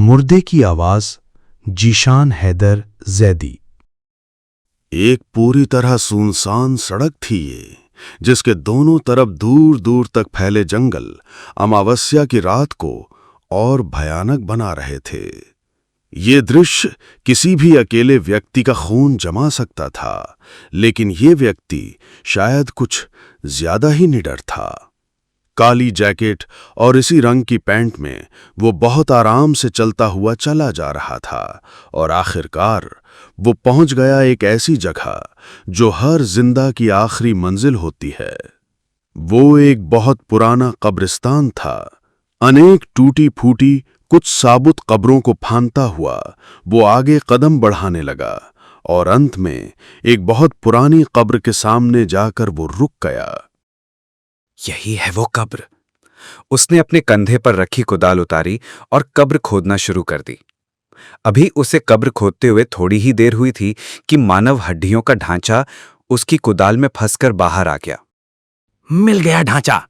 मुर्दे की आवाज जीशान हैदर जैदी। एक पूरी तरह सुनसान सड़क थी ये, जिसके दोनों तरफ दूर दूर तक फैले जंगल अमावस्या की रात को और भयानक बना रहे थे। ये दृश्य किसी भी अकेले व्यक्ति का खून जमा सकता था, लेकिन ये व्यक्ति शायद कुछ ज्यादा ही निडर था। काली जैकेट और इसी रंग की पैंट में वो बहुत आराम से चलता हुआ चला जा रहा था और आखिरकार वो पहुंच गया एक ऐसी जगह जो हर जिंदा की आखिरी मंजिल होती है। वो एक बहुत पुराना कब्रिस्तान था। अनेक टूटी फूटी कुछ साबुत कब्रों को फांदता हुआ वो आगे कदम बढ़ाने लगा और अंत में एक बहुत पुरानी कब्र के सामने जाकर वो रुक गया। यही है वो कब्र। उसने अपने कंधे पर रखी कुदाल उतारी और कब्र खोदना शुरू कर दी। अभी उसे कब्र खोदते हुए थोड़ी ही देर हुई थी कि मानव हड्डियों का ढांचा उसकी कुदाल में फंसकर बाहर आ गया। मिल गया ढांचा।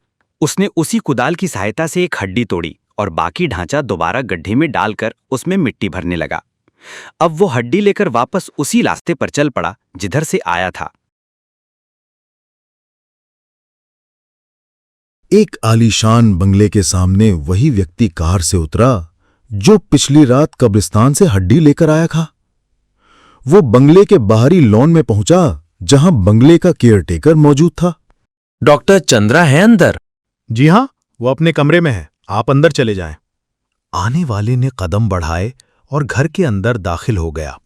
उसने उसी कुदाल की सहायता से एक हड्डी तोड़ी और बाकी ढांचा दोबारा गड्ढे में डालकर उसमें मिट्टी भरने लगा। अब वो हड्डी लेकर वापस उसी रास्ते पर चल पड़ा जिधर से आया था। एक आलीशान बंगले के सामने वही व्यक्ति कार से उतरा जो पिछली रात कब्रिस्तान से हड्डी लेकर आया था। वो बंगले के बाहरी लॉन में पहुंचा जहां बंगले का केयरटेकर मौजूद था। डॉक्टर चंद्रा है अंदर? जी हां, वो अपने कमरे में है, आप अंदर चले जाएं। आने वाले ने कदम बढ़ाए और घर के अंदर दाखिल हो गया।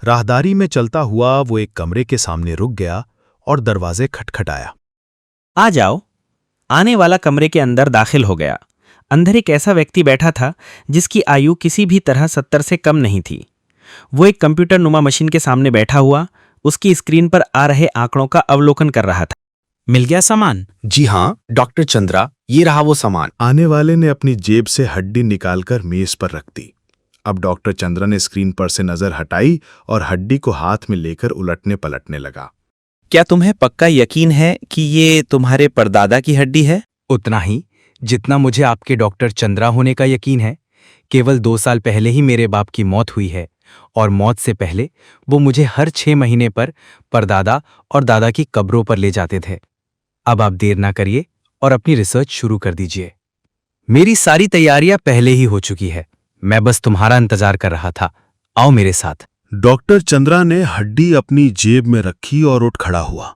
राहदारी में चलता हुआ वो एक कमरे के सामने रुक गया और दरवाजे खटखटाया। आ जाओ। आने वाला कमरे के अंदर दाखिल हो गया। अंदर एक ऐसा व्यक्ति बैठा था जिसकी आयु किसी भी तरह 70 से कम नहीं थी। वो एक कंप्यूटर नुमा मशीन के सामने बैठा हुआ उसकी स्क्रीन पर आ रहे आंकड़ों का अवलोकन कर रहा था। मिल गया सामान? जी हां डॉक्टर चंद्रा, ये रहा वो सामान। आने वाले ने अपनी जेब से हड्डी निकालकर मेज पर रख दी। अब डॉक्टर चंद्रा ने स्क्रीन पर से नजर हटाई और हड्डी को हाथ में लेकर उलटने पलटने लगा। क्या तुम्हें पक्का यकीन है कि ये तुम्हारे परदादा की हड्डी है? उतना ही जितना मुझे आपके डॉक्टर चंद्रा होने का यकीन है। केवल 2 साल पहले ही मेरे बाप की मौत हुई है और मौत से पहले वो मुझे हर 6 महीने पर परदादा और दादा की कब्रों पर ले जाते थे। अब आप देर ना करिए और अपनी रिसर्च शुरू कर दीजिए। मेरी सारी तैयारियां पहले ही हो चुकी है। मैं बस तुम्हारा इंतजार कर रहा था। आओ मेरे साथ। डॉक्टर चंद्रा ने हड्डी अपनी जेब में रखी और उठ खड़ा हुआ।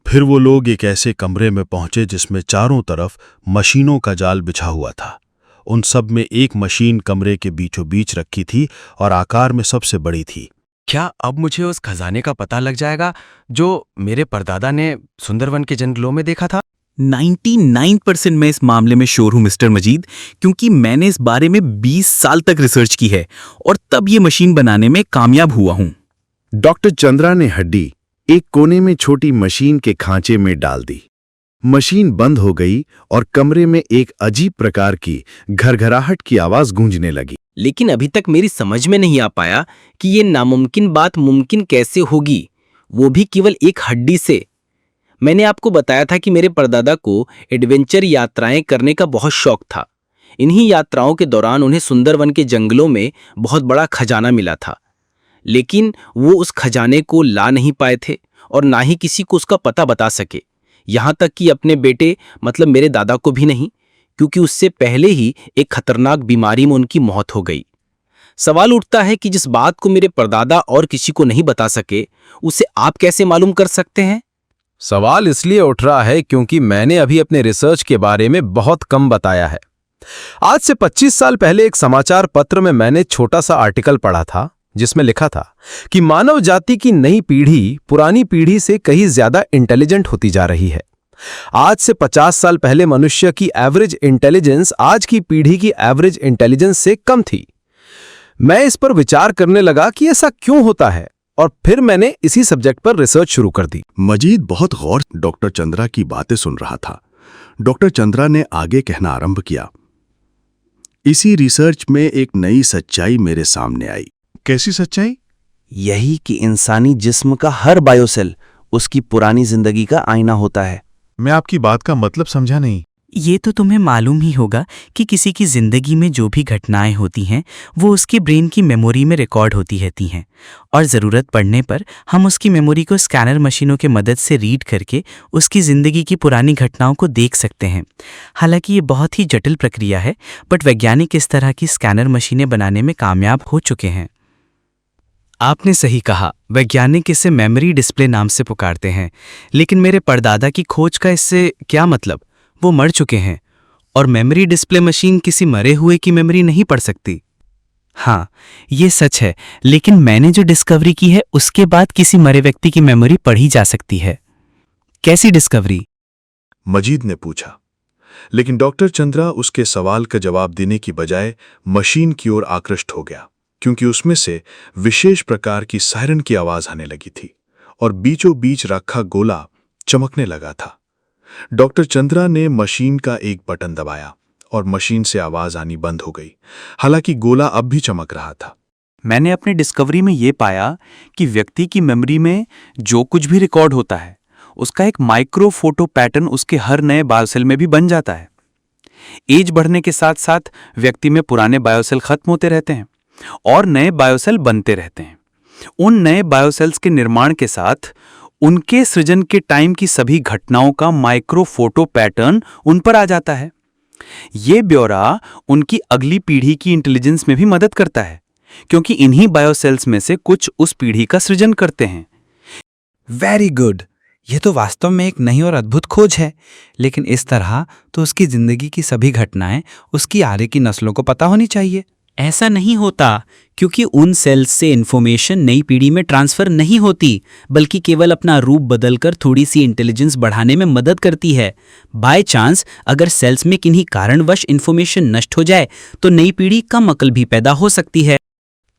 फिर वो लोग एक ऐसे कमरे में पहुंचे जिसमें चारों तरफ मशीनों का जाल बिछा हुआ था। उन सब में एक मशीन कमरे के बीचों बीच रखी थी और आकार में सबसे बड़ी थी। क्या अब मुझे उस खजाने का पता लग जाएगा जो मेरे परदादा ने सुंदरवन के जंगलों में देखा था? 99% मैं इस मामले में श्योर हूं मिस्टर मजीद, क्योंकि मैंने इस बारे में 20 साल तक रिसर्च की है और तब ये मशीन बनाने में कामयाब हुआ हूं। डॉक्टर चंद्रा ने हड्डी एक कोने में छोटी मशीन के खांचे में डाल दी। मशीन बंद हो गई और कमरे में एक अजीब प्रकार की घरघराहट की आवाज गूंजने लगी। लेकिन अभी तक मेरी समझ में नहीं आ पाया कि ये नामुमकिन बात मुमकिन कैसे होगी, वो भी केवल एक हड्डी से। मैंने आपको बताया था कि मेरे परदादा को एडवेंचर यात्राएं करने का बहुत शौक था। इन्हीं यात्राओं के दौरान उन्हें सुंदरवन के जंगलों में बहुत बड़ा खजाना मिला था, लेकिन वो उस खजाने को ला नहीं पाए थे और ना ही किसी को उसका पता बता सके, यहाँ तक कि अपने बेटे मतलब मेरे दादा को भी नहीं, क्योंकि उससे पहले ही एक खतरनाक बीमारी में उनकी मौत हो गई। सवाल उठता है कि जिस बात को मेरे परदादा और किसी को नहीं बता सके, उसे आप कैसे मालूम कर सकते हैं? सवाल इसलिए उठ रहा है क्योंकि मैंने अभी अपने रिसर्च के बारे में बहुत कम बताया है। आज से 25 साल पहले एक समाचार पत्र में मैंने छोटा सा आर्टिकल पढ़ा था जिसमें लिखा था कि मानव जाति की नई पीढ़ी पुरानी पीढ़ी से कहीं ज्यादा इंटेलिजेंट होती जा रही है। आज से 50 साल पहले मनुष्य की एवरेज इंटेलिजेंस आज की पीढ़ी की एवरेज इंटेलिजेंस से कम थी। मैं इस पर विचार करने लगा कि ऐसा क्यों होता है और फिर मैंने इसी सब्जेक्ट पर रिसर्च शुरू कर दी। मजीद बहुत गौर से डॉक्टर चंद्रा की बातें सुन रहा था। डॉक्टर चंद्रा ने आगे कहना आरंभ किया। इसी रिसर्च में एक नई सच्चाई मेरे सामने आई। कैसी सच्चाई? यही कि इंसानी जिस्म का हर बायोसेल उसकी पुरानी जिंदगी का आईना होता है। मैं आपकी बात का मतलब समझा नहीं। ये तो तुम्हें मालूम ही होगा कि किसी की जिंदगी में जो भी घटनाएं होती हैं वो उसके ब्रेन की मेमोरी में रिकॉर्ड होती रहती हैं और ज़रूरत पड़ने पर हम उसकी मेमोरी को स्कैनर मशीनों के मदद से रीड करके उसकी ज़िंदगी की पुरानी घटनाओं को देख सकते हैं। हालांकि ये बहुत ही जटिल प्रक्रिया है, बट वैज्ञानिक इस तरह की स्कैनर मशीनें बनाने में कामयाब हो चुके हैं। आपने सही कहा, वैज्ञानिक इसे मेमोरी डिस्प्ले नाम से पुकारते हैं। लेकिन मेरे परदादा की खोज का इससे क्या मतलब? वो मर चुके हैं और मेमोरी डिस्प्ले मशीन किसी मरे हुए की मेमोरी नहीं पढ़ सकती। हाँ, ये सच है, लेकिन मैंने जो डिस्कवरी की है उसके बाद किसी मरे व्यक्ति की मेमोरी पढ़ी जा सकती है। कैसी डिस्कवरी? मजीद ने पूछा। लेकिन डॉक्टर चंद्रा उसके सवाल का जवाब देने की बजाय मशीन की ओर आकृष्ट हो गया, क्योंकि उसमें से विशेष प्रकार की सायरन की आवाज आने लगी थी और बीचों बीच रखा गोला चमकने लगा था। डॉक्टर चंद्रा ने मशीन का एक बटन दबाया और मशीन से आवाज आनी बंद हो गई, हालांकि गोला अब भी चमक रहा था। मैंने अपनी डिस्कवरी में ये पाया कि व्यक्ति की मेमोरी में जो कुछ भी रिकॉर्ड होता है उसका एक माइक्रो फोटो पैटर्न उसके हर नए बायोसेल में भी बन जाता है। एज बढ़ने के साथ साथ व्यक्ति में पुराने बायोसेल खत्म होते रहते हैं और नए बायोसेल बनते रहते हैं। उन नए बायोसेल्स के निर्माण के साथ उनके सृजन के टाइम की सभी घटनाओं का माइक्रो फोटो पैटर्न उन पर आ जाता है। ये ब्यौरा उनकी अगली पीढ़ी की इंटेलिजेंस में भी मदद करता है, क्योंकि इन्हीं बायोसेल्स में से कुछ उस पीढ़ी का सृजन करते हैं। वेरी गुड, यह तो वास्तव में एक नई और अद्भुत खोज है। लेकिन इस तरह तो उसकी जिंदगी की सभी घटनाएं उसकी आगे की नस्लों को पता होनी चाहिए। ऐसा नहीं होता, क्योंकि उन सेल्स से इन्फॉर्मेशन नई पीढ़ी में ट्रांसफर नहीं होती, बल्कि केवल अपना रूप बदलकर थोड़ी सी इंटेलिजेंस बढ़ाने में मदद करती है। बाय चांस अगर सेल्स में किन्हीं कारणवश इन्फॉर्मेशन नष्ट हो जाए तो नई पीढ़ी कम अकल भी पैदा हो सकती है।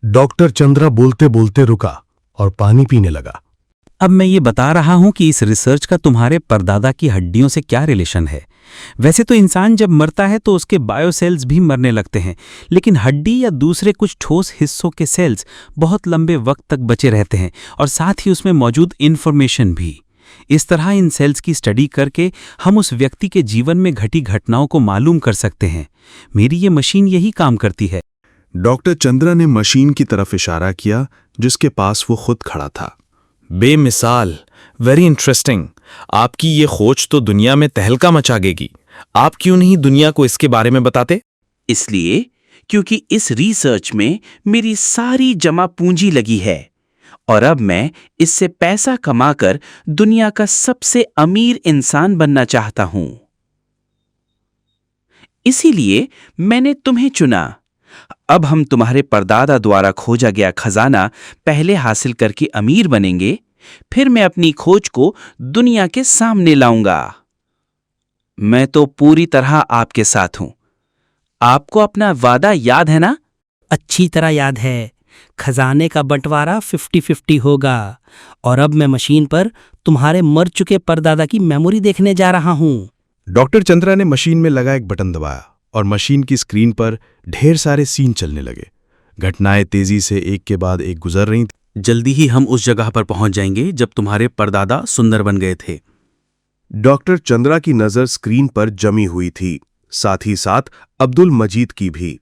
डॉक्टर चंद्रा बोलते बोलते रुका और पानी पीने लगा। अब मैं ये बता रहा हूं कि इस रिसर्च का तुम्हारे परदादा की हड्डियों से क्या रिलेशन है। वैसे तो इंसान जब मरता है तो उसके बायोसेल्स भी मरने लगते हैं, लेकिन हड्डी या दूसरे कुछ ठोस हिस्सों के सेल्स बहुत लंबे वक्त तक बचे रहते हैं और साथ ही उसमें मौजूद इन्फॉर्मेशन भी। इस तरह इन सेल्स की स्टडी करके हम उस व्यक्ति के जीवन में घटी घटनाओं को मालूम कर सकते हैं। मेरी ये मशीन यही काम करती है। डॉक्टर चंद्रा ने मशीन की तरफ इशारा किया जिसके पास वो खुद खड़ा था। बेमिसाल, वेरी इंटरेस्टिंग। आपकी ये खोज तो दुनिया में तहलका मचाएगी। आप क्यों नहीं दुनिया को इसके बारे में बताते? इसलिए क्योंकि इस रिसर्च में मेरी सारी जमा पूंजी लगी है और अब मैं इससे पैसा कमाकर दुनिया का सबसे अमीर इंसान बनना चाहता हूं। इसीलिए मैंने तुम्हें चुना। अब हम तुम्हारे परदादा द्वारा खोजा गया खजाना पहले हासिल करके अमीर बनेंगे, फिर मैं अपनी खोज को दुनिया के सामने लाऊंगा। मैं तो पूरी तरह आपके साथ हूं। आपको अपना वादा याद है ना? अच्छी तरह याद है। खजाने का बंटवारा 50-50 होगा और अब मैं मशीन पर तुम्हारे मर चुके परदादा की मेमोरी देखने जा रहा हूं। डॉक्टर चंद्रा ने मशीन में लगा एक बटन दबाया और मशीन की स्क्रीन पर ढेर सारे सीन चलने लगे। घटनाएं तेजी से एक के बाद एक गुजर रही थीं। जल्दी ही हम उस जगह पर पहुंच जाएंगे जब तुम्हारे परदादा सुंदर बन गए थे। डॉक्टर चंद्रा की नजर स्क्रीन पर जमी हुई थी, साथ ही साथ अब्दुल मजीद की भी।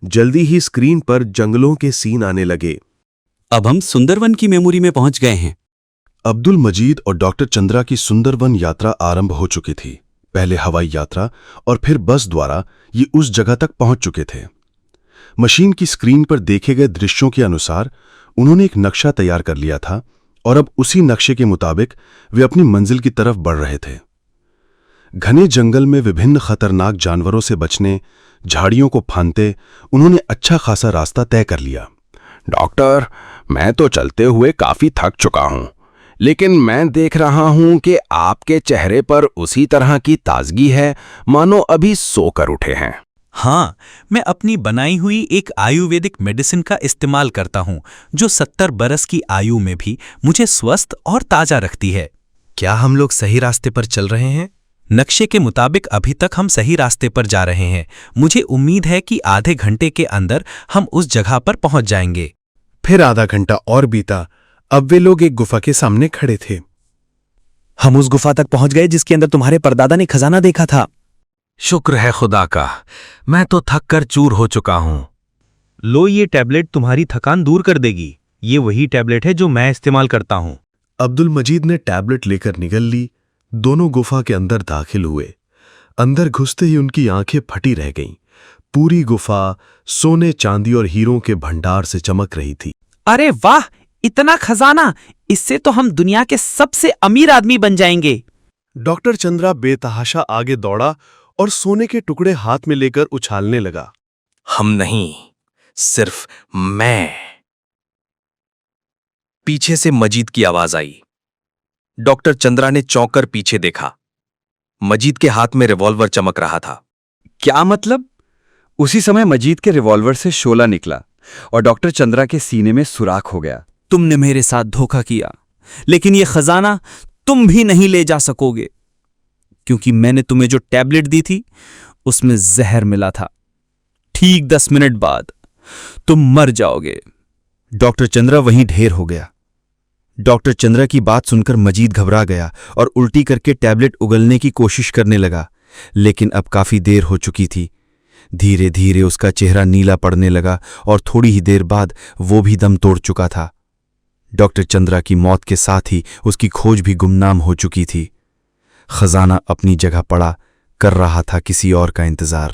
जल्दी ही स्क्रीन पर जंगलों के सीन आने लगे। अब हम सुंदरवन की मेमोरी में पहुंच गए हैं। अब्दुल मजीद और डॉक्टर चंद्रा की सुंदरवन यात्रा आरंभ हो चुकी थी। पहले हवाई यात्रा और फिर बस द्वारा ये उस जगह तक पहुंच चुके थे। मशीन की स्क्रीन पर देखे गए दृश्यों के अनुसार उन्होंने एक नक्शा तैयार कर लिया था और अब उसी नक्शे के मुताबिक वे अपनी मंजिल की तरफ बढ़ रहे थे। घने जंगल में विभिन्न खतरनाक जानवरों से बचने, झाड़ियों को फांदते उन्होंने अच्छा खासा रास्ता तय कर लिया। डॉक्टर, मैं तो चलते हुए काफी थक चुका हूं, लेकिन मैं देख रहा हूं कि आपके चेहरे पर उसी तरह की ताजगी है मानो अभी सोकर उठे हैं। हाँ, मैं अपनी बनाई हुई एक आयुर्वेदिक मेडिसिन का इस्तेमाल करता हूँ जो 70 बरस की आयु में भी मुझे स्वस्थ और ताजा रखती है। क्या हम लोग सही रास्ते पर चल रहे हैं? नक्शे के मुताबिक अभी तक हम सही रास्ते पर जा रहे हैं। मुझे उम्मीद है कि आधे घंटे के अंदर हम उस जगह पर पहुंच जाएंगे। फिर आधा घंटा और बीता। अब वे लोग एक गुफा के सामने खड़े थे। हम उस गुफा तक पहुंच गए जिसके अंदर तुम्हारे परदादा ने खजाना देखा था। शुक्र है खुदा का, मैं तो थक कर चूर हो चुका हूं। लो, ये टैबलेट तुम्हारी थकान दूर कर देगी। ये वही टैबलेट है जो मैं इस्तेमाल करता हूं। अब्दुल मजीद ने टैबलेट लेकर निकल ली। दोनों गुफा के अंदर दाखिल हुए। अंदर घुसते ही उनकी आंखें फटी रह गईं। पूरी गुफा सोने, चांदी और हीरों के भंडार से चमक रही थी। अरे वाह, इतना खजाना! इससे तो हम दुनिया के सबसे अमीर आदमी बन जाएंगे। डॉक्टर चंद्रा बेतहाशा आगे दौड़ा और सोने के टुकड़े हाथ में लेकर उछालने लगा। हम नहीं, सिर्फ मैं। पीछे से मजीद की आवाज आई। डॉक्टर चंद्रा ने चौंक कर पीछे देखा। मजीद के हाथ में रिवॉल्वर चमक रहा था। क्या मतलब? उसी समय मजीद के रिवॉल्वर से शोला निकला और डॉक्टर चंद्रा के सीने में सुराख हो गया। तुमने मेरे साथ धोखा किया, लेकिन ये खजाना तुम भी नहीं ले जा सकोगे, क्योंकि मैंने तुम्हें जो टैबलेट दी थी उसमें जहर मिला था। ठीक 10 मिनट बाद तुम मर जाओगे। डॉक्टर चंद्रा वहीं ढेर हो गया। डॉक्टर चंद्रा की बात सुनकर मजीद घबरा गया और उल्टी करके टैबलेट उगलने की कोशिश करने लगा, लेकिन अब काफी देर हो चुकी थी। धीरे धीरे उसका चेहरा नीला पड़ने लगा और थोड़ी ही देर बाद वो भी दम तोड़ चुका था। डॉक्टर चंद्रा की मौत के साथ ही उसकी खोज भी गुमनाम हो चुकी थी। खजाना अपनी जगह पड़ा कर रहा था किसी और का इंतजार।